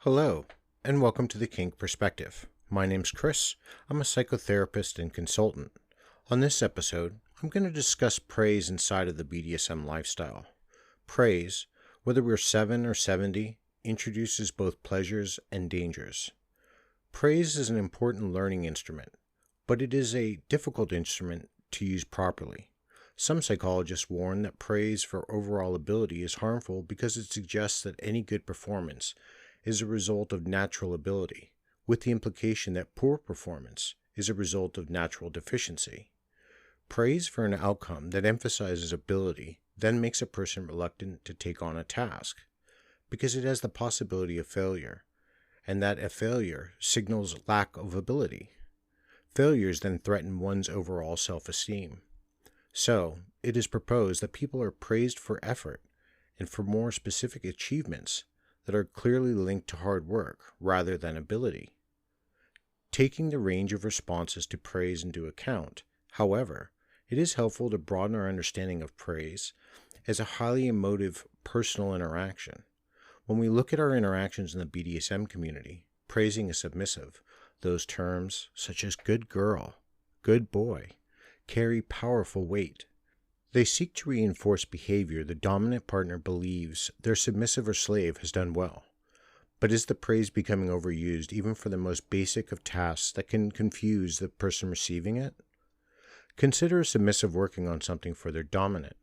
Hello, and welcome to the Kink Perspective. My name's Chris. I'm a psychotherapist and consultant. On this episode, I'm going to discuss praise inside of the BDSM lifestyle. Praise, whether we're 7 or 70, introduces both pleasures and dangers. Praise is an important learning instrument, but it is a difficult instrument to use properly. Some psychologists warn that praise for overall ability is harmful because it suggests that any good performance is a result of natural ability, with the implication that poor performance is a result of natural deficiency. Praise for an outcome that emphasizes ability then makes a person reluctant to take on a task, because it has the possibility of failure, and that a failure signals lack of ability. Failures then threaten one's overall self-esteem. So, it is proposed that people are praised for effort and for more specific achievements that are clearly linked to hard work rather than ability. Taking the range of responses to praise into account, however, it is helpful to broaden our understanding of praise as a highly emotive personal interaction. When we look at our interactions in the BDSM community, praising a submissive, those terms such as good girl, good boy, carry powerful weight. They seek to reinforce behavior the dominant partner believes their submissive or slave has done well. But is the praise becoming overused even for the most basic of tasks that can confuse the person receiving it? Consider a submissive working on something for their dominant.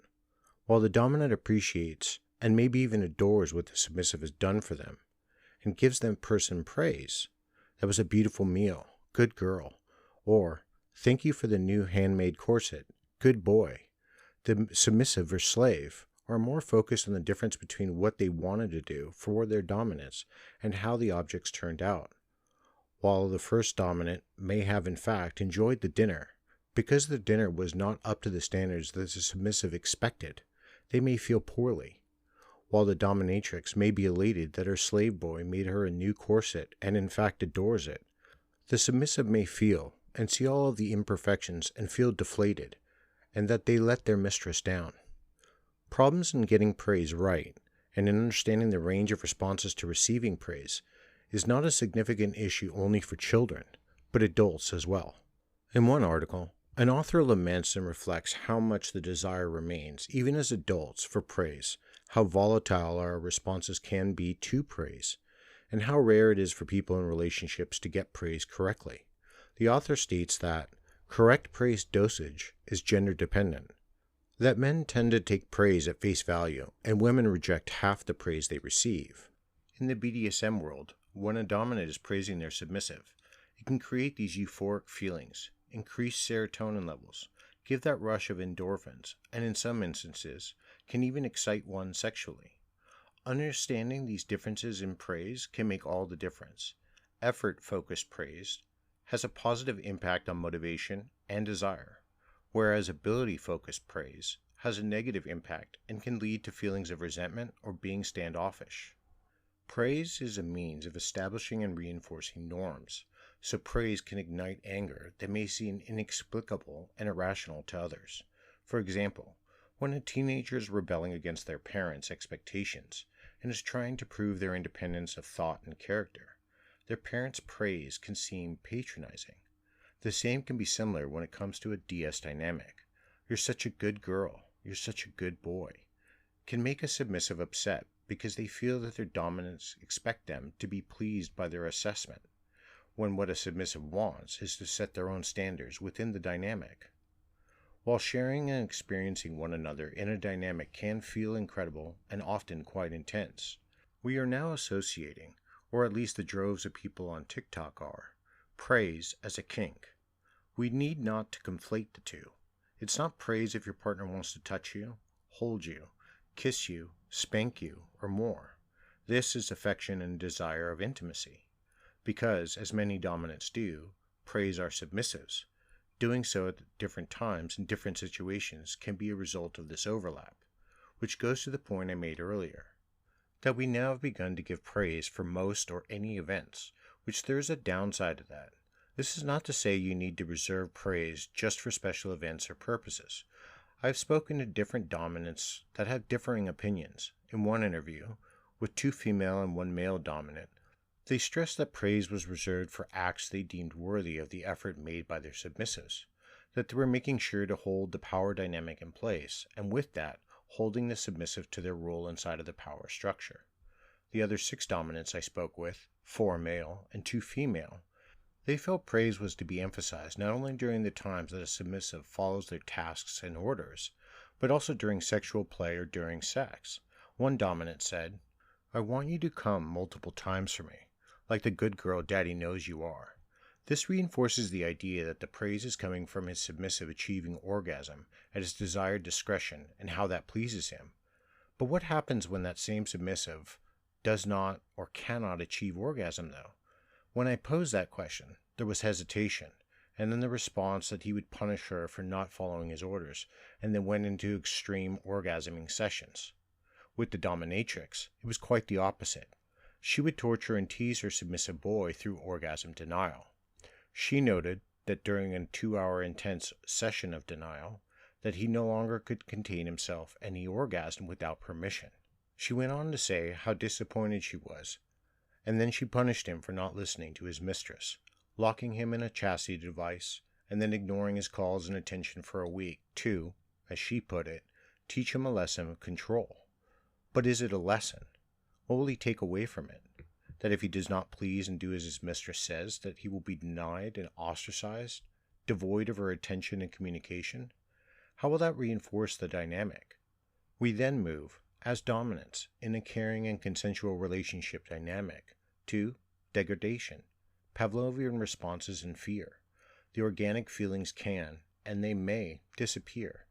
While the dominant appreciates and maybe even adores what the submissive has done for them, and gives them person praise, that was a beautiful meal, good girl, or thank you for the new handmade corset, good boy, the submissive or slave are more focused on the difference between what they wanted to do for their dominance and how the objects turned out. While the first dominant may have in fact enjoyed the dinner, because the dinner was not up to the standards that the submissive expected, they may feel poorly. While the dominatrix may be elated that her slave boy made her a new corset and in fact adores it, the submissive may feel and see all of the imperfections and feel deflated, and that they let their mistress down. Problems in getting praise right, and in understanding the range of responses to receiving praise, is not a significant issue only for children, but adults as well. In one article, an author laments and reflects how much the desire remains, even as adults, for praise, how volatile our responses can be to praise, and how rare it is for people in relationships to get praise correctly. The author states that correct praise dosage is gender dependent, that men tend to take praise at face value and women reject half the praise they receive. In the BDSM world, when a dominant is praising their submissive, it can create these euphoric feelings, increase serotonin levels, give that rush of endorphins, and in some instances, can even excite one sexually. Understanding these differences in praise can make all the difference. Effort-focused praise has a positive impact on motivation and desire, whereas ability-focused praise has a negative impact and can lead to feelings of resentment or being standoffish. Praise is a means of establishing and reinforcing norms, so praise can ignite anger that may seem inexplicable and irrational to others. For example, when a teenager is rebelling against their parents' expectations and is trying to prove their independence of thought and character, their parents' praise can seem patronizing. The same can be similar when it comes to a DS dynamic. You're such a good girl, you're such a good boy, can make a submissive upset because they feel that their dominants expect them to be pleased by their assessment, when what a submissive wants is to set their own standards within the dynamic. While sharing and experiencing one another in a dynamic can feel incredible and often quite intense, we are now associating, or at least the droves of people on TikTok are, praise as a kink. We need not to conflate the two. It's not praise if your partner wants to touch you, hold you, kiss you, spank you, or more. This is affection and desire of intimacy. Because, as many dominants do, praise our submissives. Doing so at different times in different situations can be a result of this overlap, which goes to the point I made earlier, that we now have begun to give praise for most or any events, which there is a downside to that. This is not to say you need to reserve praise just for special events or purposes. I've spoken to different dominants that have differing opinions. In one interview, with 2 female and 1 male dominant, They stressed that praise was reserved for acts they deemed worthy of the effort made by their submissives, that they were making sure to hold the power dynamic in place, and with that, holding the submissive to their role inside of the power structure. The other 6 dominants I spoke with, 4 male and 2 female, they felt praise was to be emphasized not only during the times that a submissive follows their tasks and orders, but also during sexual play or during sex. One dominant said, "I want you to come multiple times for me, like the good girl daddy knows you are." This reinforces the idea that the praise is coming from his submissive achieving orgasm at his desired discretion and how that pleases him. But what happens when that same submissive does not or cannot achieve orgasm though? When I posed that question, there was hesitation, and then the response that he would punish her for not following his orders, and then went into extreme orgasming sessions. With the dominatrix, it was quite the opposite. She would torture and tease her submissive boy through orgasm denial. She noted that during a 2-hour intense session of denial, that he no longer could contain himself and he orgasmed without permission. She went on to say how disappointed she was, and then she punished him for not listening to his mistress, locking him in a chastity device, and then ignoring his calls and attention for a week to, as she put it, teach him a lesson of control. But is it a lesson? What will he take away from it? That if he does not please and do as his mistress says, that he will be denied and ostracized, devoid of her attention and communication? How will that reinforce the dynamic? We then move, as dominants, in a caring and consensual relationship dynamic, to degradation, Pavlovian responses and fear. The organic feelings can, and they may, disappear.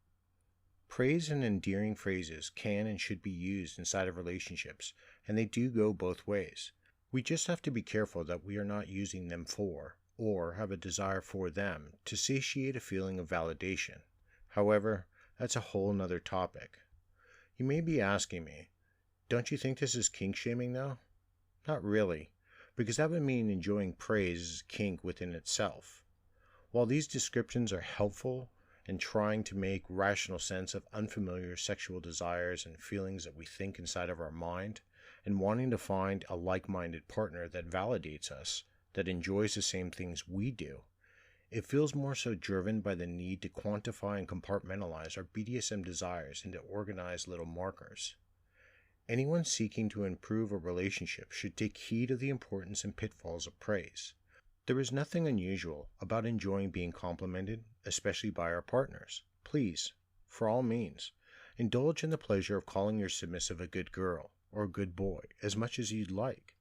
Praise and endearing phrases can and should be used inside of relationships, and they do go both ways. We just have to be careful that we are not using them for, or have a desire for them, to satiate a feeling of validation. However, that's a whole nother topic. You may be asking me, don't you think this is kink shaming though? Not really, because that would mean enjoying praise is a kink within itself. While these descriptions are helpful in trying to make rational sense of unfamiliar sexual desires and feelings that we think inside of our mind, and wanting to find a like-minded partner that validates us, that enjoys the same things we do, it feels more so driven by the need to quantify and compartmentalize our BDSM desires into organized little markers. Anyone seeking to improve a relationship should take heed of the importance and pitfalls of praise. There is nothing unusual about enjoying being complimented, especially by our partners. Please, for all means, indulge in the pleasure of calling your submissive a good girl or a good boy as much as you'd like.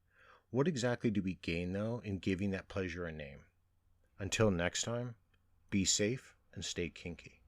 What exactly do we gain, though, in giving that pleasure a name? Until next time, be safe and stay kinky.